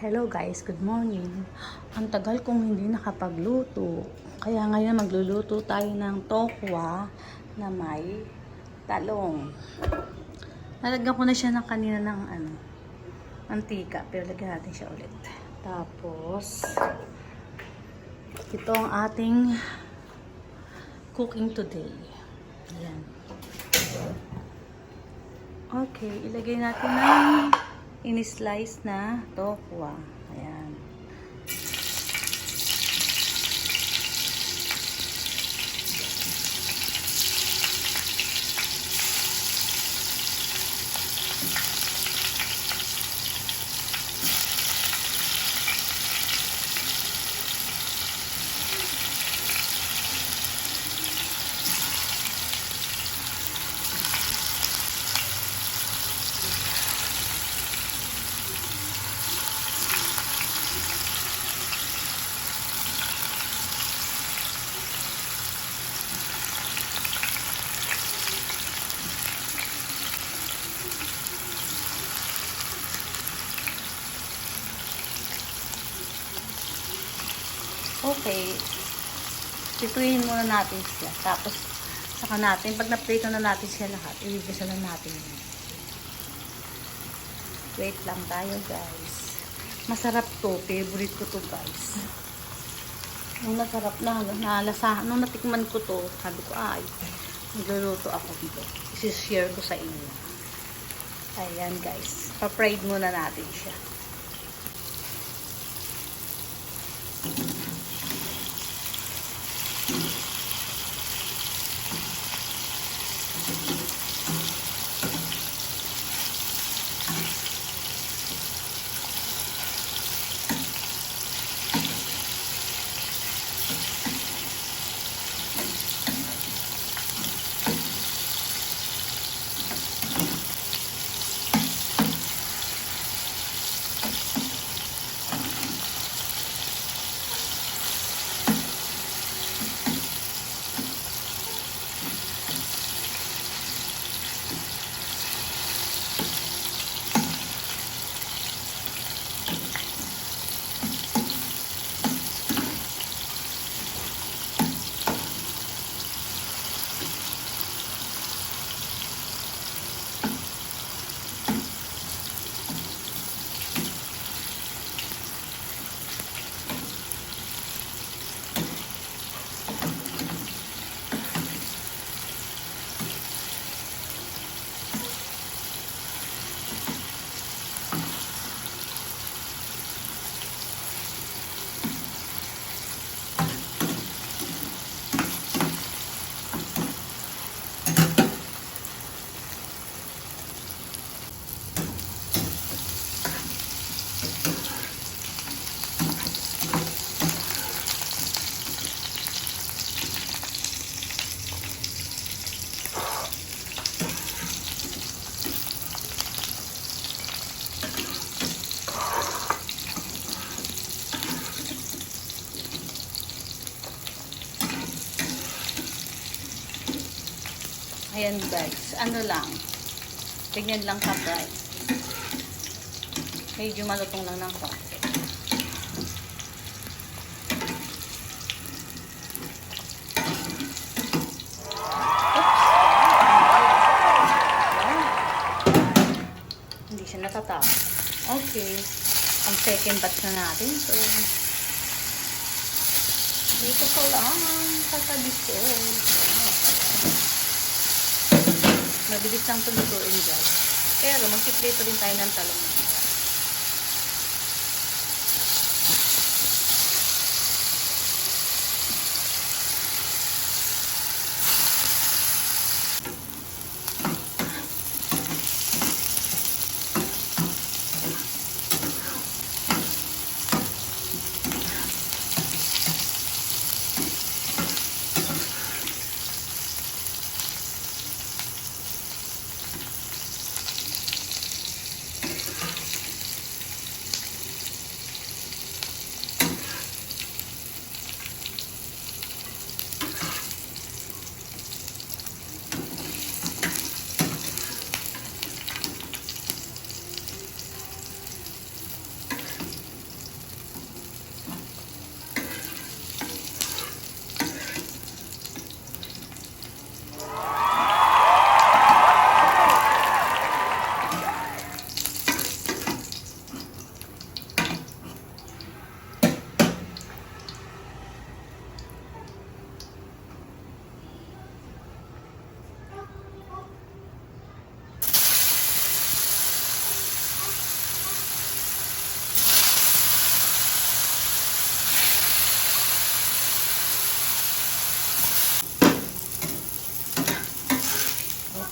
Hello guys, good morning. Ang tagal kong hindi nakapagluto. Kaya ngayon magluluto tayo ng tokwa na may talong. Nalagyan ko na siya ng kanina ng mantika, pero lagyan natin siya ulit. Tapos ito ang ating cooking today. Ayan. Okay, ilagay natin ng in-slice na tokwa. Ayan. Okay, pituin muna natin siya. Tapos, saka natin, pag na-prito na natin siya lahat, i-revision na natin. Wait lang tayo, guys. Masarap to. Favorite ko to, guys. Nung nasarap na, nung natikman ko to, sabi ko, magluluto ako dito. I-share ko sa inyo. Ayan, guys. Pa-fried muna natin siya. Ayan guys, tignan lang ka-fry. Medyo malutong lang ng konti. Hindi siya natatapos. Okay, ang second batch na natin. So, dito ko lang tatabi ko. Mabilis lang ito lutuin guys. Pero magpiprito din tayo ng talong.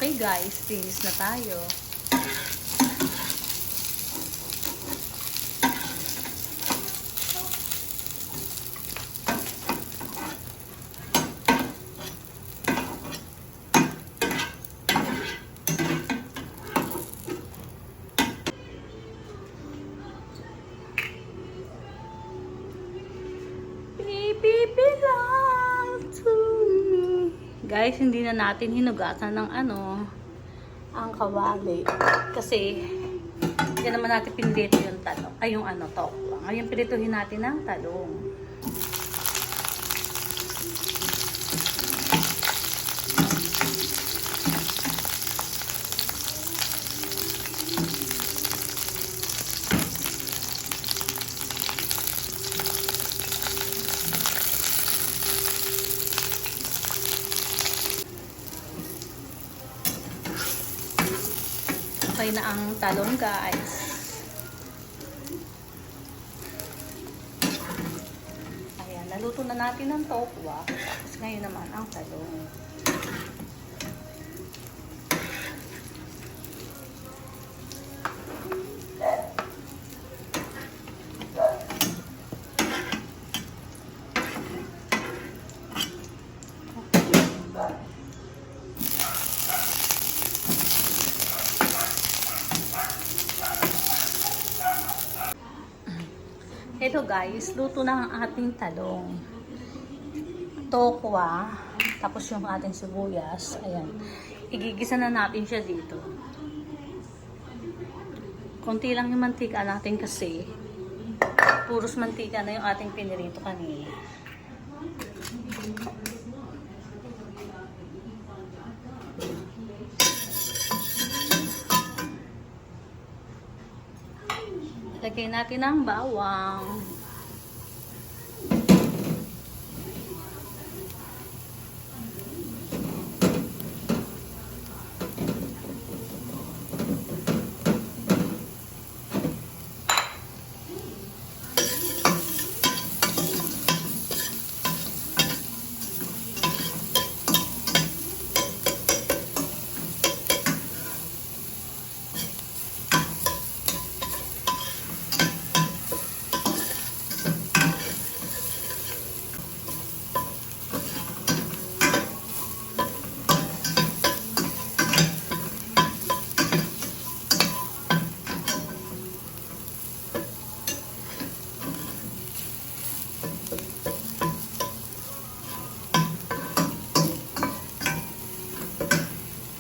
Okay guys, finish na tayo. Belong to me. Guys, hindi na natin hinugasan ng ang kawali. Kasi, hindi naman natin pinrito yung talong. Ay, yung tokwa. Ngayon, pinrituhin natin ang talong. Okay na ang talong guys. Ayan, naluto na natin ang tokwa. Tapos ngayon naman ang talong. Hello guys, luto na ang ating talong. Tokwa, tapos yung ating sibuyas. Ayan. Igigisa na natin siya dito. Konti lang yung mantika natin kasi puros mantika na yung ating pinirito kanina. Lagay natin ang bawang.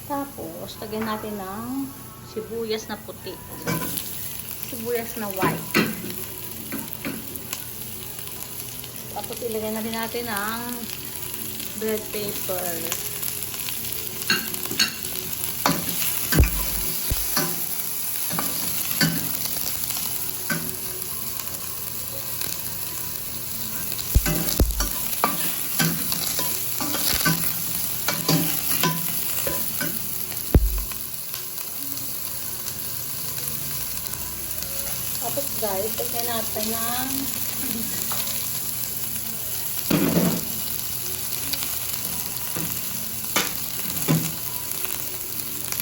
Tapos, lagyan natin ng sibuyas na puti. Sibuyas na white. Tapos, ilagay na din natin ang bell pepper. Tapos guys, lagyan natin ng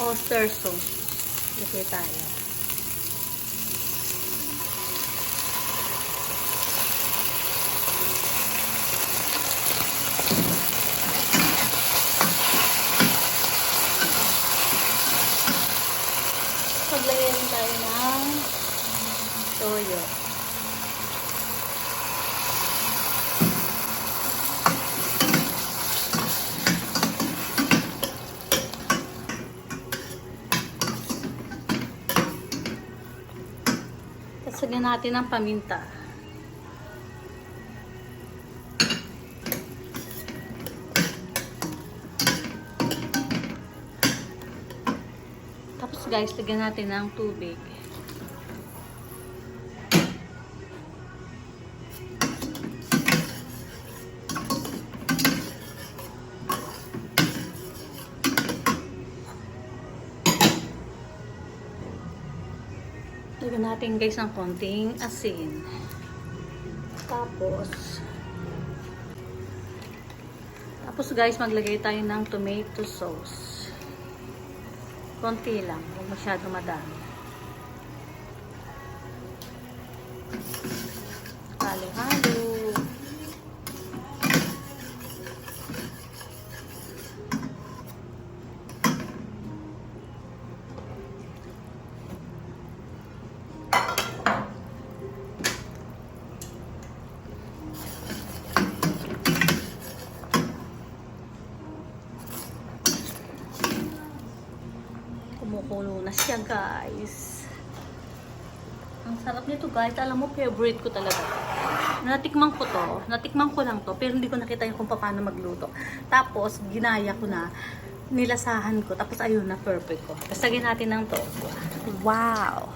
oyster sauce. Lagay tayo. Paglagyan tayo ng toyo. Tapos lagyan natin ng paminta. Tapos guys, lagyan natin ng tubig. Lagyan natin guys ng konting asin. Tapos guys, maglagay tayo ng tomato sauce. Konti lang, huwag masyado madami. Halo-halo. Kumukulo na siya, guys. Ang sarap nito, guys. Alam mo, favorite ko talaga. Natikman ko to. Natikman ko lang to. Pero hindi ko nakita yung kung paano magluto. Tapos, ginaya ko na. Nilasahan ko. Tapos, ayun na. Perfect ko. Tapos, lagyan natin ng tofu. Wow!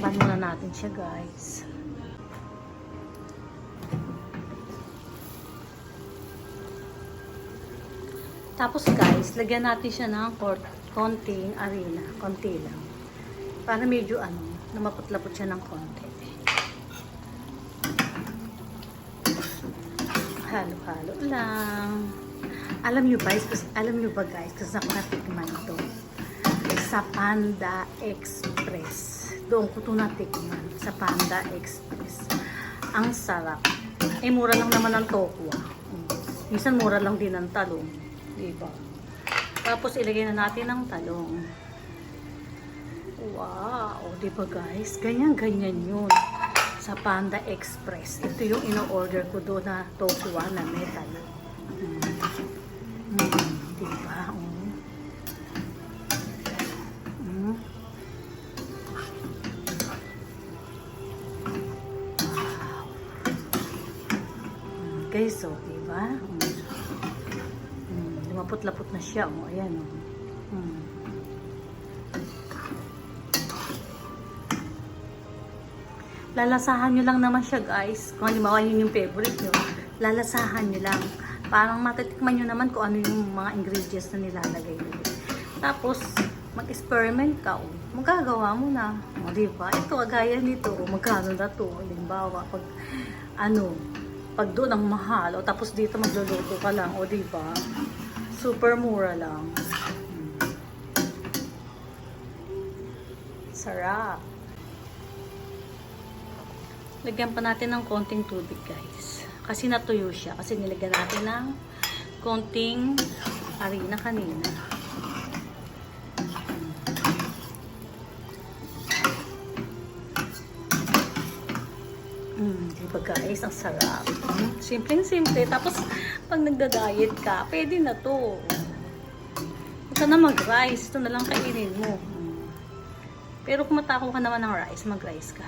Tapan muna natin siya, guys. Tapos, guys, lagyan natin siya ng konting arena. Konti lang. Para medyo namapot-lapot siya ng konti. Halo-halo lang. Alam nyo ba, guys, kasi ako natikman ito sa Panda Express. Doon ko ito natikman sa Panda Express. Ang sarap. Eh, mura lang naman ang tokwa. Minsan mura lang din ang talong. Diba? Tapos, ilagay na natin ang talong. Wow! Diba, guys? Ganyan-ganyan yun. Sa Panda Express. Ito yung ino-order ko doon na tokwa na may talong. Diba? Guys, so, diba? Lumapot-lapot na siya. Ayan, Lalasahan nyo lang naman siya, guys. Kung halimbawa yun yung favorite nyo, lalasahan nyo lang. Parang matitikman nyo naman kung ano yung mga ingredients na nilalagay nyo. Tapos, mag-experiment ka. Magagawa mo na. Diba? Ito, agaya nito. Magkano na to? Halimbawa, pag doon ang mahal, tapos dito magluluto ka lang, diba? Super mura lang. Sarap. Lagyan pa natin ng konting tubig, guys. Kasi natuyo siya. Kasi nilagyan natin ng konting harina kanina. Diba, guys? Ang sarap. Simpleng-simple. Tapos, pag nagda-diet ka, pwede na to. Huwag ka na mag-rice. Ito na lang kainin mo. Pero kung matakaw ka naman ng rice, mag-rice ka.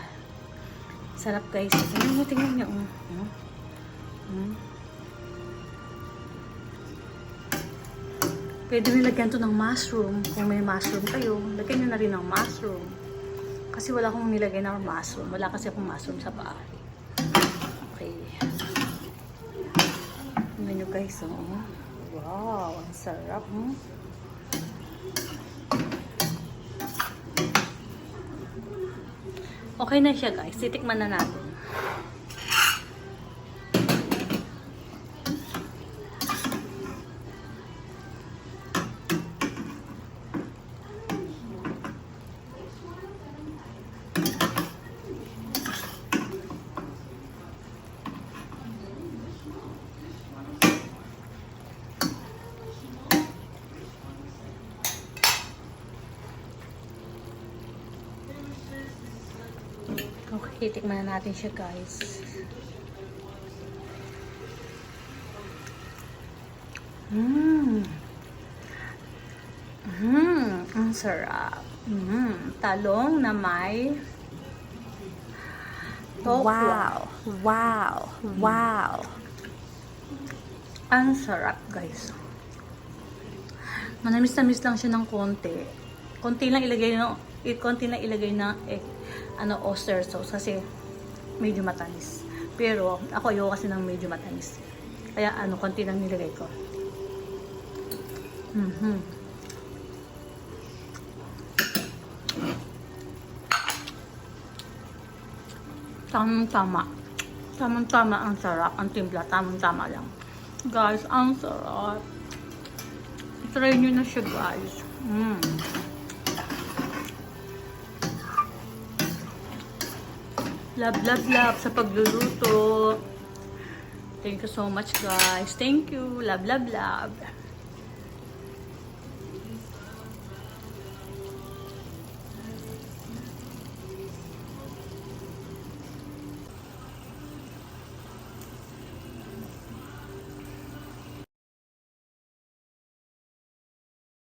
Sarap, guys. Tingnan nyo. Pwede nilagyan to ng mushroom. Kung may mushroom kayo, lagyan nyo na rin ng mushroom. Kasi wala akong nilagay ng mushroom. Wala kasi akong mushroom sa bahay. Okay. Tingnan nyo, guys. Wow, ang sarap. Okay na siya, guys. Titikman na natin. Okay, tikman na natin siya, guys. Ang sarap. Talong na may tokwa. Wow. Ang sarap, guys. Manamis-namis lang siya ng konti. Konti lang ilagay na oyster sauce kasi medyo matamis. Pero ako ayoko kasi ng medyo matamis. Kaya konti lang nilagay ko. Tamang-tama. Tamang-tama ang sarap. Ang timpla, tamang-tama lang. Guys, ang sarap. Try nyo na siya, guys. Love, love, love sa pagluluto. Thank you so much, guys. Thank you. Love, love, love.